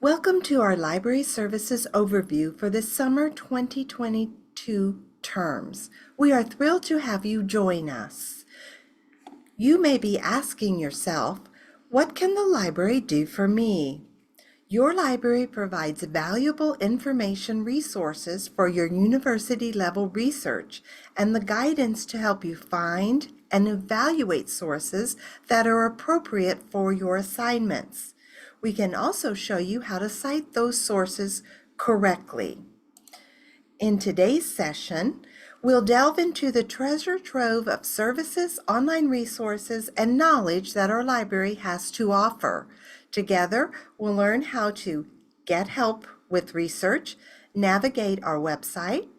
Welcome to our Library Services Overview for the Summer 2022 terms. We are thrilled to have you join us. You may be asking yourself, what can the library do for me? Your library provides valuable information resources for your university-level research and the guidance to help you find and evaluate sources that are appropriate for your assignments. We can also show you how to cite those sources correctly. In today's session, we'll delve into the treasure trove of services, online resources, and knowledge that our library has to offer. Together, we'll learn how to get help with research, navigate our website,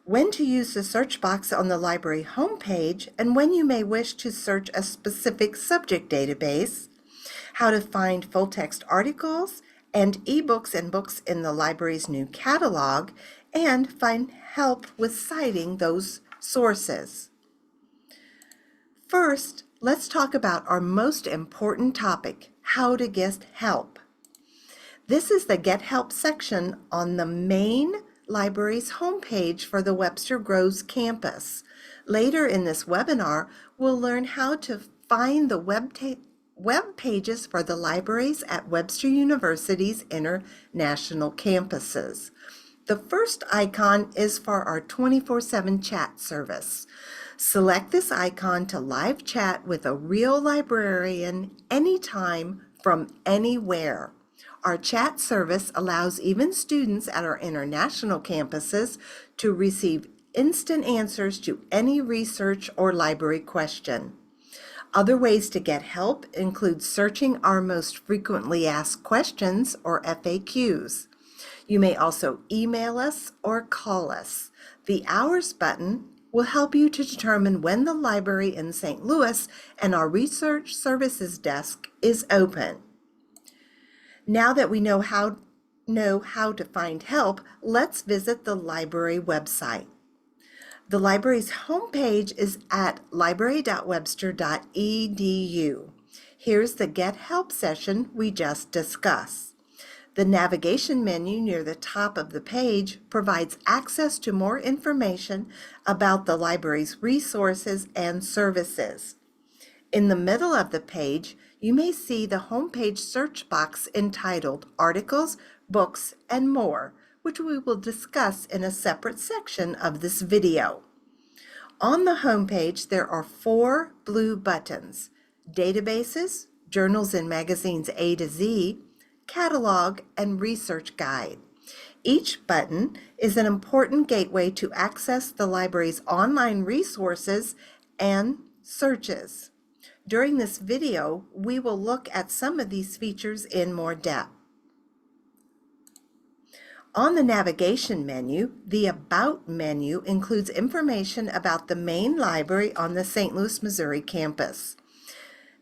when to use the search box on the library homepage, and when you may wish to search a specific subject database, how to find full-text articles and ebooks and books in the library's new catalog, and find help with citing those sources. First, let's talk about our most important topic, how to get help. This is the Get Help section on the main library's homepage for the Webster Groves campus. Later in this webinar, we'll learn how to find the web pages for the libraries at Webster University's international campuses. The first icon is for our 24/7 chat service. Select this icon to live chat with a real librarian anytime from anywhere. Our chat service allows even students at our international campuses to receive instant answers to any research or library question. Other ways to get help include searching our most frequently asked questions, or FAQs. You may also email us or call us. The Hours button will help you to determine when the library in St. Louis and our research services desk is open. Now that we know how to find help, let's visit the library website. The library's homepage is at library.webster.edu. Here's the Get Help session we just discussed. The navigation menu near the top of the page provides access to more information about the library's resources and services. In the middle of the page, you may see the homepage search box entitled Articles, Books, and More, which we will discuss in a separate section of this video. On the homepage, there are 4 blue buttons: Databases, Journals and Magazines A to Z, Catalog, and Research Guide. Each button is an important gateway to access the library's online resources and searches. During this video, we will look at some of these features in more depth. On the navigation menu, the About menu includes information about the main library on the St. Louis, Missouri campus.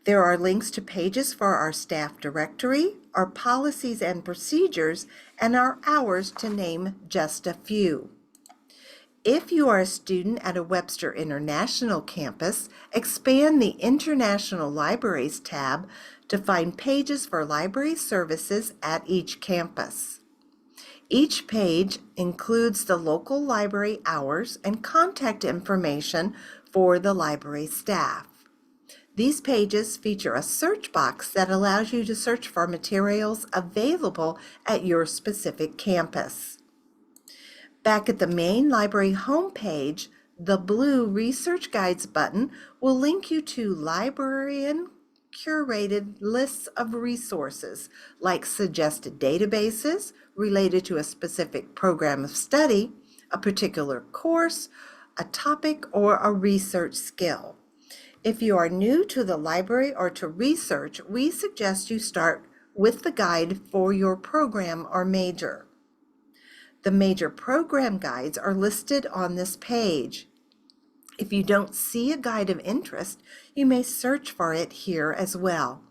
There are links to pages for our staff directory, our policies and procedures, and our hours, to name just a few. If you are a student at a Webster International campus, expand the International Libraries tab to find pages for library services at each campus. Each page includes the local library hours and contact information for the library staff. These pages feature a search box that allows you to search for materials available at your specific campus. Back at the main library homepage, the blue Research Guides button will link you to librarian-curated lists of resources, like suggested databases related to a specific program of study, a particular course, a topic, or a research skill. If you are new to the library or to research, we suggest you start with the guide for your program or major. The major program guides are listed on this page. If you don't see a guide of interest, you may search for it here as well.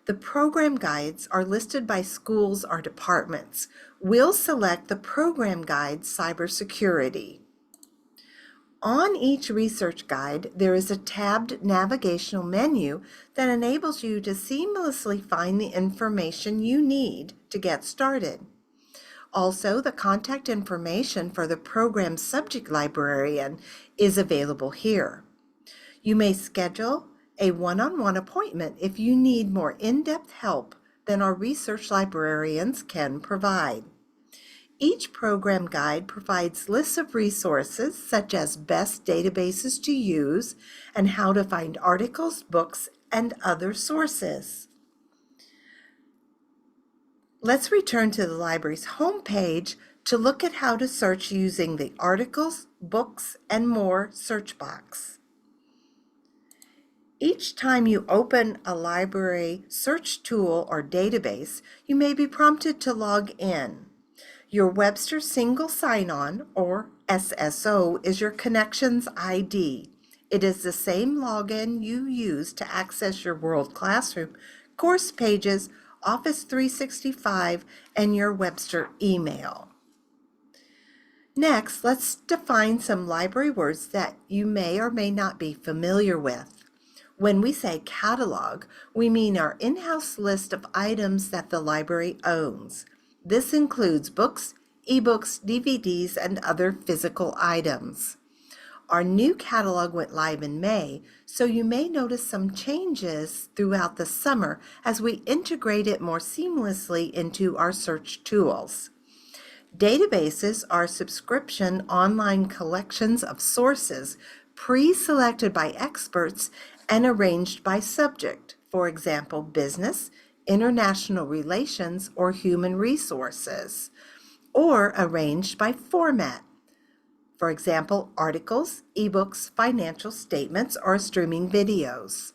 The program guides are listed by schools or departments. We'll select the program guide Cybersecurity. On each research guide, there is a tabbed navigational menu that enables you to seamlessly find the information you need to get started. Also, the contact information for the program subject librarian is available here. You may schedule a one-on-one appointment if you need more in-depth help than our research librarians can provide. Each program guide provides lists of resources such as best databases to use and how to find articles, books, and other sources. Let's return to the library's homepage to look at how to search using the Articles, Books, and More search box. Each time you open a library search tool or database, you may be prompted to log in. Your Webster Single Sign-On, or SSO, is your connection's ID. It is the same login you use to access your World Classroom, course pages, Office 365, and your Webster email. Next, let's define some library words that you may or may not be familiar with. When we say catalog, we mean our in-house list of items that the library owns. This includes books, ebooks, DVDs, and other physical items. Our new catalog went live in May, so you may notice some changes throughout the summer as we integrate it more seamlessly into our search tools. Databases are subscription online collections of sources pre-selected by experts and arranged by subject, for example, business, international relations, or human resources, or arranged by format, for example, articles, ebooks, financial statements, or streaming videos.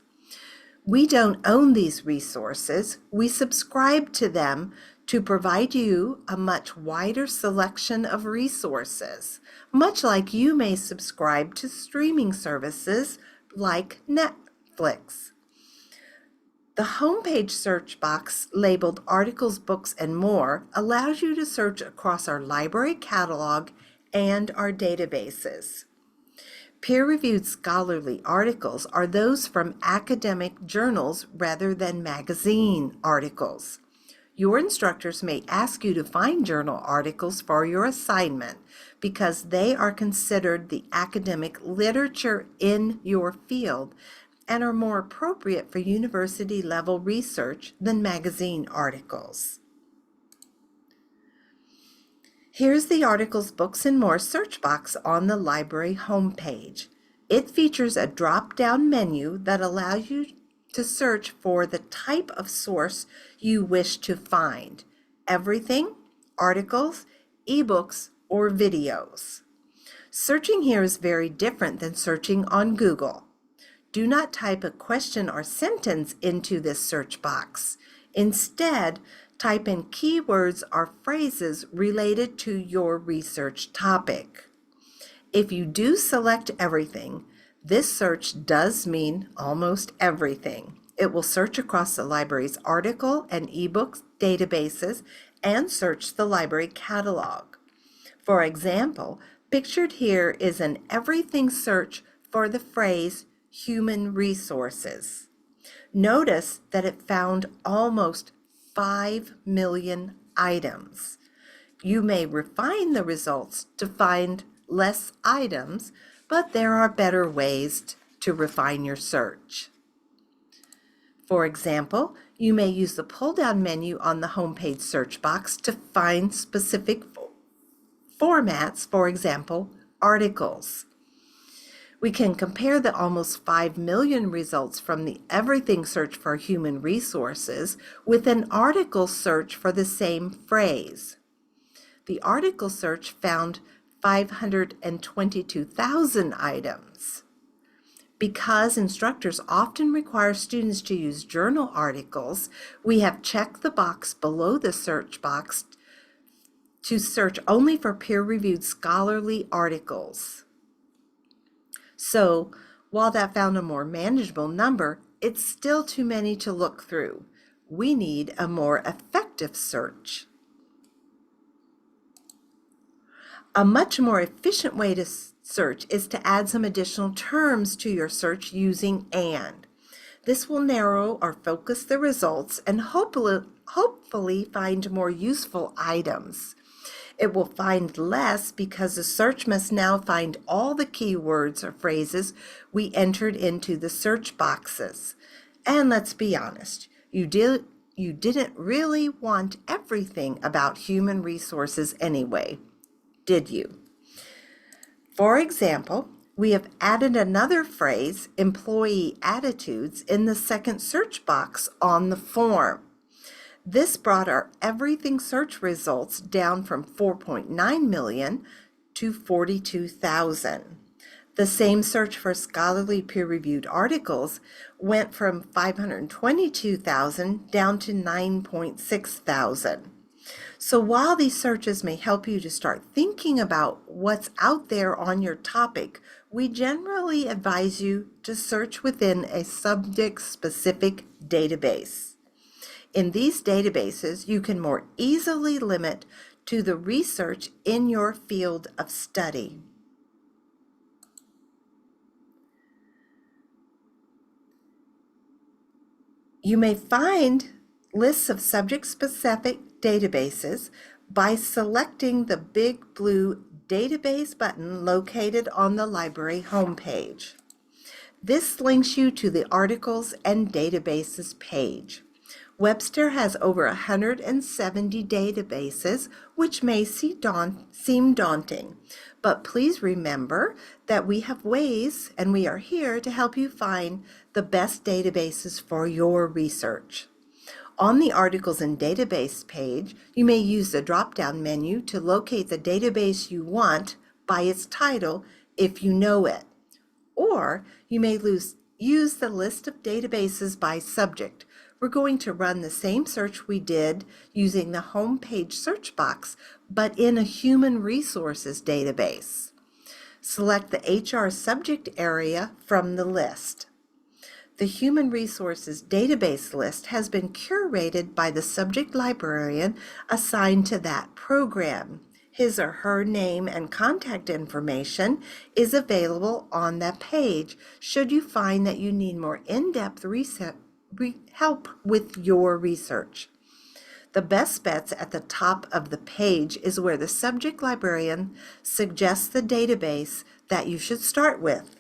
We don't own these resources. We subscribe to them to provide you a much wider selection of resources, much like you may subscribe to streaming services like Netflix. The homepage search box labeled Articles, Books, and More allows you to search across our library catalog and our databases. Peer-reviewed scholarly articles are those from academic journals rather than magazine articles. Your instructors may ask you to find journal articles for your assignment because they are considered the academic literature in your field and are more appropriate for university-level research than magazine articles. Here's the Articles, Books, and More search box on the library homepage. It features a drop-down menu that allows you to search for the type of source you wish to find: everything, articles, ebooks, or videos. Searching here is very different than searching on Google. Do not type a question or sentence into this search box. Instead, type in keywords or phrases related to your research topic. If you do select everything, this search does mean almost everything. It will search across the library's article and ebook databases and search the library catalog. For example, pictured here is an everything search for the phrase human resources. Notice that it found almost 5 million items. You may refine the results to find less items, but there are better ways to refine your search. For example, you may use the pull-down menu on the homepage search box to find specific formats, for example, articles. We can compare the almost 5 million results from the everything search for human resources with an article search for the same phrase. The article search found 522,000 items. Because instructors often require students to use journal articles, we have checked the box below the search box to search only for peer-reviewed scholarly articles. So, while that found a more manageable number, it's still too many to look through. We need a more effective search. A much more efficient way to search is to add some additional terms to your search using "and." This will narrow or focus the results and hopefully find more useful items. It will find less because the search must now find all the keywords or phrases we entered into the search boxes. And let's be honest, you didn't really want everything about human resources anyway, did you? For example, we have added another phrase, employee attitudes, in the second search box on the form. This brought our everything search results down from 4.9 million to 42,000. The same search for scholarly peer-reviewed articles went from 522,000 down to 9.6 thousand. So while these searches may help you to start thinking about what's out there on your topic, we generally advise you to search within a subject-specific database. In these databases, you can more easily limit to the research in your field of study. You may find lists of subject-specific databases by selecting the big blue Database button located on the library homepage. This links you to the Articles and Databases page. Webster has over 170 databases, which may seem daunting, but please remember that we have ways and we are here to help you find the best databases for your research. On the Articles and Database page, you may use the drop-down menu to locate the database you want by its title if you know it. Or you may use the list of databases by subject. We're going to run the same search we did using the home page search box, but in a human resources database. Select the HR subject area from the list. The Human Resources Database list has been curated by the subject librarian assigned to that program. His or her name and contact information is available on that page should you find that you need more in-depth help with your research. The best bets at the top of the page is where the subject librarian suggests the database that you should start with.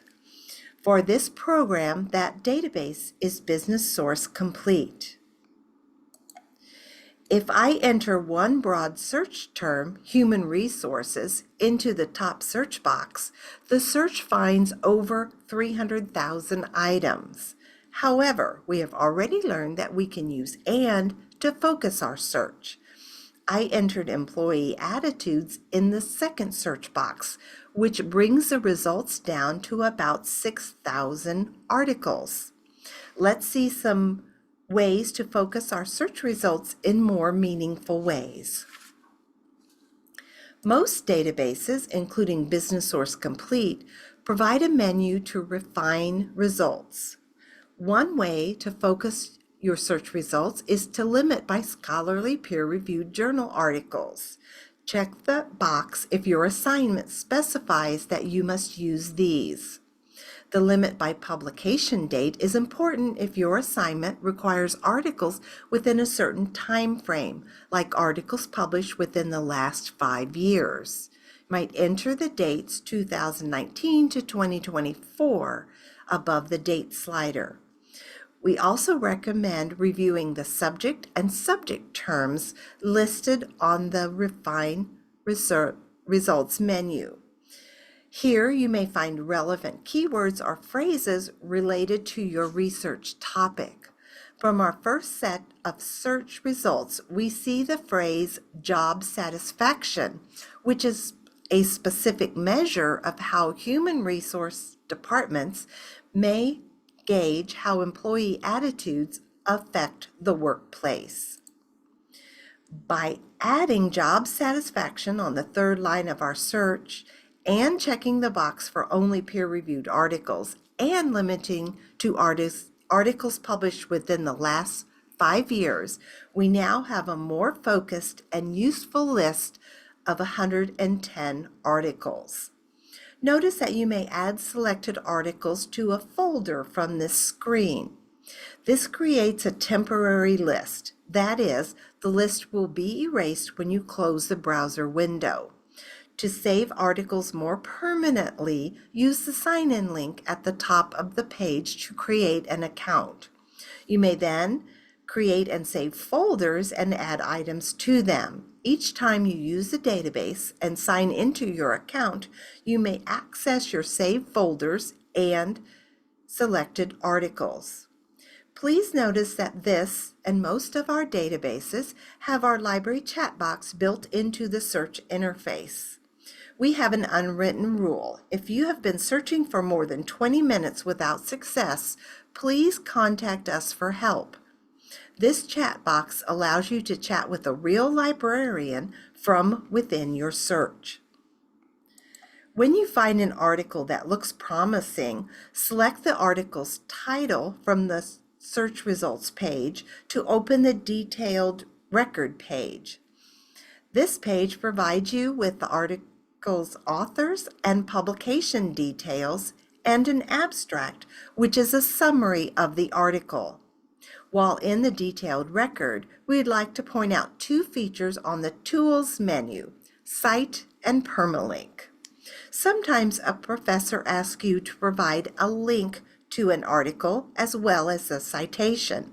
For this program, that database is Business Source Complete. If I enter one broad search term, human resources, into the top search box, the search finds over 300,000 items. However, we have already learned that we can use "and" to focus our search. I entered employee attitudes in the second search box, which brings the results down to about 6,000 articles. Let's see some ways to focus our search results in more meaningful ways. Most databases, including Business Source Complete, provide a menu to refine results. One way to focus your search results is to limit by scholarly peer-reviewed journal articles. Check the box if your assignment specifies that you must use these. The limit by publication date is important if your assignment requires articles within a certain time frame, like articles published within the last 5 years. You might enter the dates 2019 to 2024 above the date slider. We also recommend reviewing the subject and subject terms listed on the Refine Results menu. Here you may find relevant keywords or phrases related to your research topic. From our first set of search results, we see the phrase job satisfaction, which is a specific measure of how human resource departments may gauge how employee attitudes affect the workplace. By adding job satisfaction on the third line of our search and checking the box for only peer-reviewed articles and limiting to articles published within the last 5 years, we now have a more focused and useful list of 110 articles. Notice that you may add selected articles to a folder from this screen. This creates a temporary list. That is, the list will be erased when you close the browser window. To save articles more permanently, use the sign-in link at the top of the page to create an account. You may then create and save folders and add items to them. Each time you use the database and sign into your account, you may access your saved folders and selected articles. Please notice that this and most of our databases have our library chat box built into the search interface. We have an unwritten rule. If you have been searching for more than 20 minutes without success, please contact us for help. This chat box allows you to chat with a real librarian from within your search. When you find an article that looks promising, select the article's title from the search results page to open the detailed record page. This page provides you with the article's authors and publication details and an abstract, which is a summary of the article. While in the detailed record, we'd like to point out two features on the Tools menu, Cite and Permalink. Sometimes a professor asks you to provide a link to an article as well as a citation.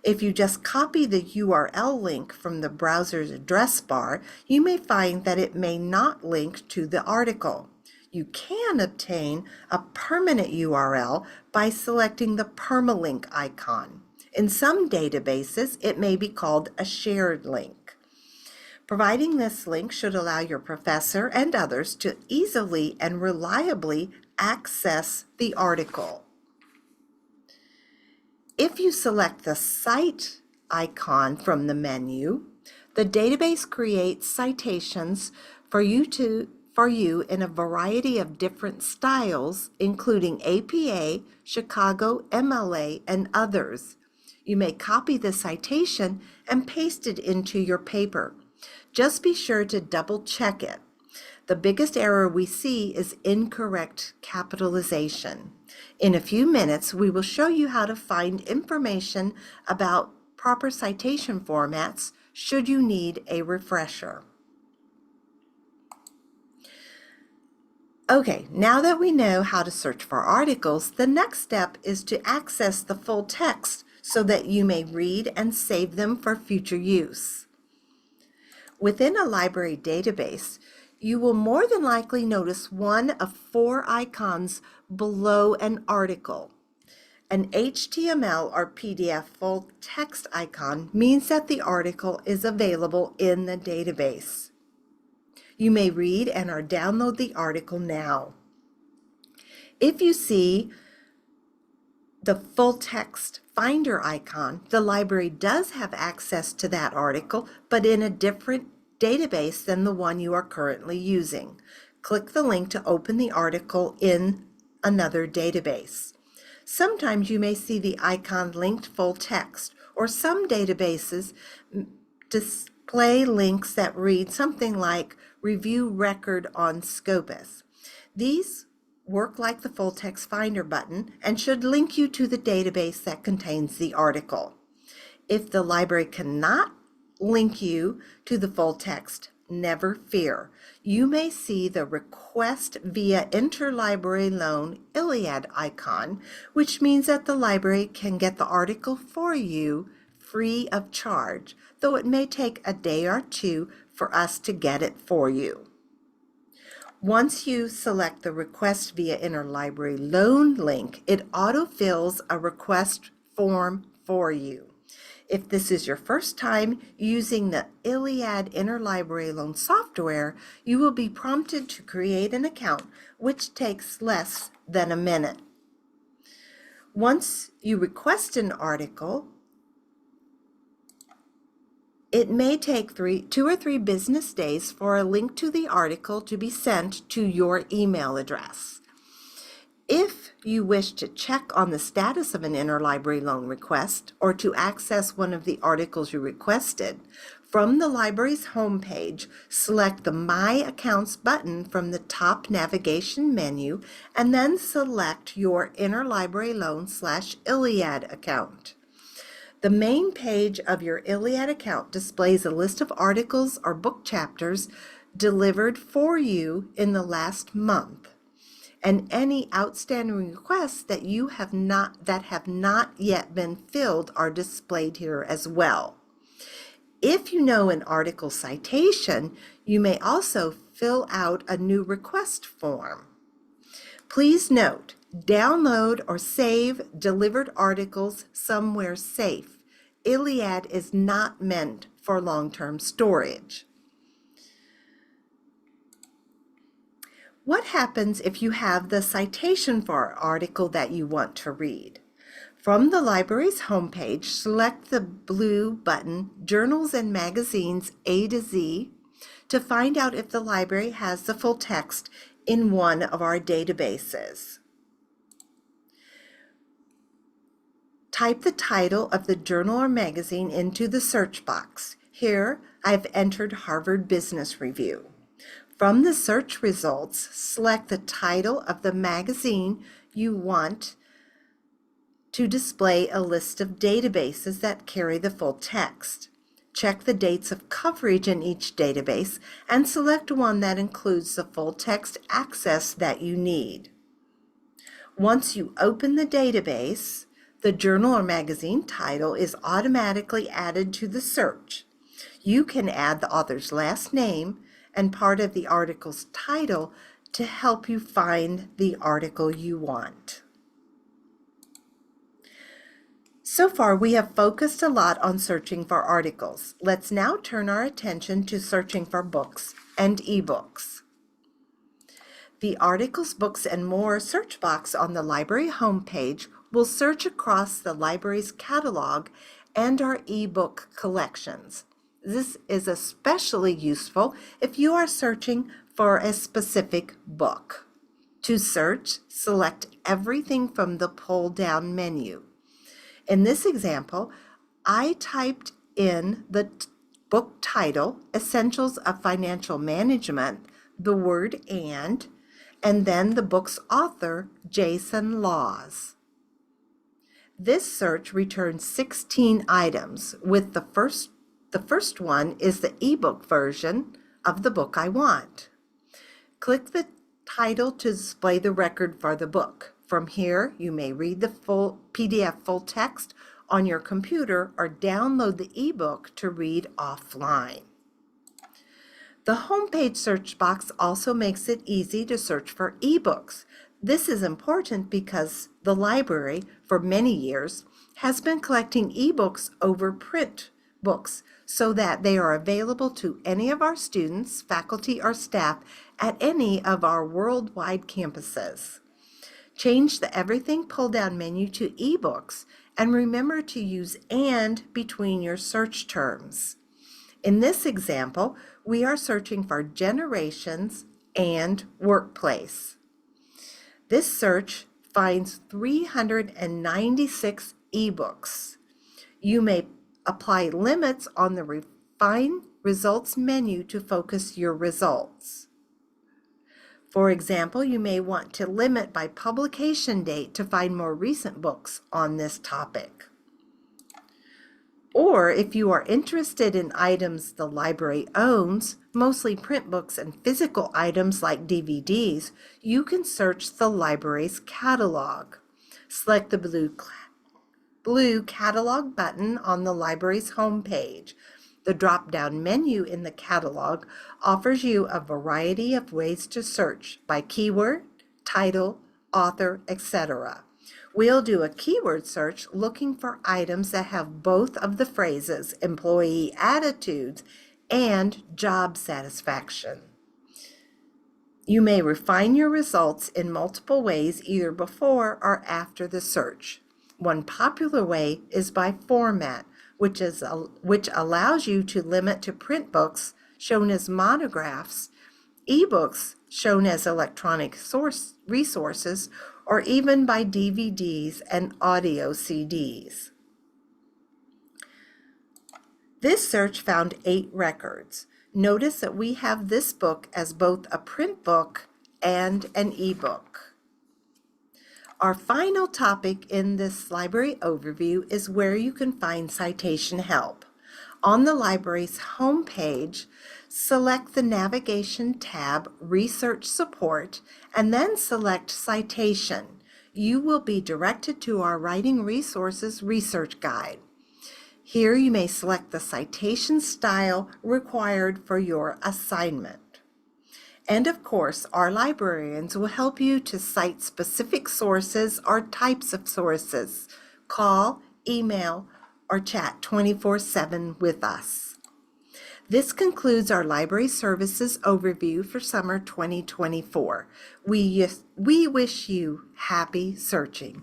If you just copy the URL link from the browser's address bar, you may find that it may not link to the article. You can obtain a permanent URL by selecting the permalink icon. In some databases, it may be called a shared link. Providing this link should allow your professor and others to easily and reliably access the article. If you select the Cite icon from the menu, the database creates citations for you in a variety of different styles, including APA, Chicago, MLA, and others. You may copy the citation and paste it into your paper. Just be sure to double check it. The biggest error we see is incorrect capitalization. In a few minutes, we will show you how to find information about proper citation formats should you need a refresher. Okay, now that we know how to search for articles, the next step is to access the full text so that you may read and save them for future use. Within a library database, you will more than likely notice one of four icons below an article. An HTML or PDF full text icon means that the article is available in the database. You may read and or download the article now. If you see the full text Finder icon, the library does have access to that article, but in a different database than the one you are currently using. Click the link to open the article in another database. Sometimes you may see the icon linked full text, or some databases display links that read something like Review Record on Scopus. These work like the full text Finder button and should link you to the database that contains the article. If the library cannot link you to the full text, never fear. You may see the Request via Interlibrary Loan Iliad icon, which means that the library can get the article for you free of charge, though it may take a day or two for us to get it for you. Once you select the Request via Interlibrary Loan link, it autofills a request form for you. If this is your first time using the Iliad Interlibrary Loan software, you will be prompted to create an account, which takes less than a minute. Once you request an article, it may take 2 or 3 business days for a link to the article to be sent to your email address. If you wish to check on the status of an interlibrary loan request or to access one of the articles you requested, from the library's homepage, select the My Accounts button from the top navigation menu and then select your Interlibrary Loan/Iliad account. The main page of your Iliad account displays a list of articles or book chapters delivered for you in the last month, and any outstanding requests that have not yet been filled are displayed here as well. If you know an article citation, you may also fill out a new request form. Please note, download or save delivered articles somewhere safe. Iliad is not meant for long-term storage. What happens if you have the citation for an article that you want to read? From the library's homepage, select the blue button Journals and Magazines A to Z to find out if the library has the full text in one of our databases. Type the title of the journal or magazine into the search box. Here, I've entered Harvard Business Review. From the search results, select the title of the magazine you want to display a list of databases that carry the full text. Check the dates of coverage in each database and select one that includes the full text access that you need. Once you open the database, the journal or magazine title is automatically added to the search. You can add the author's last name and part of the article's title to help you find the article you want. So far, we have focused a lot on searching for articles. Let's now turn our attention to searching for books and ebooks. The Articles, Books, and More search box on the library homepage will search across the library's catalog and our ebook collections. This is especially useful if you are searching for a specific book. To search, select everything from the pull-down menu. In this example, I typed in the book title, Essentials of Financial Management, the word and then the book's author, Jason Laws. This search returns 16 items, with the first one is the ebook version of the book I want. Click the title to display the record for the book. From here, you may read the full PDF full text on your computer or download the ebook to read offline. The homepage search box also makes it easy to search for ebooks. This is important because the library, for many years, has been collecting ebooks over print books so that they are available to any of our students, faculty, or staff at any of our worldwide campuses. Change the Everything pull-down menu to ebooks and remember to use "and" between your search terms. In this example, we are searching for generations and workplace. This search finds 396 ebooks. You may apply limits on the Refine Results menu to focus your results. For example, you may want to limit by publication date to find more recent books on this topic. Or if you are interested in items the library owns, mostly print books and physical items like DVDs, you can search the library's catalog. Select the blue catalog button on the library's homepage. The drop-down menu in the catalog offers you a variety of ways to search by keyword, title, author, etc. We'll do a keyword search looking for items that have both of the phrases employee attitudes and job satisfaction. You may refine your results in multiple ways either before or after the search. One popular way is by format, which allows you to limit to print books shown as monographs, ebooks shown as electronic resources, or even buy DVDs and audio CDs. This search found 8 records. Notice that we have this book as both a print book and an ebook. Our final topic in this library overview is where you can find citation help. On the library's homepage, select the Navigation tab, Research Support, and then select Citation. You will be directed to our Writing Resources Research Guide. Here you may select the citation style required for your assignment. And of course, our librarians will help you to cite specific sources or types of sources. Call, email, or chat 24/7 with us. This concludes our library services overview for summer 2024. We wish you happy searching.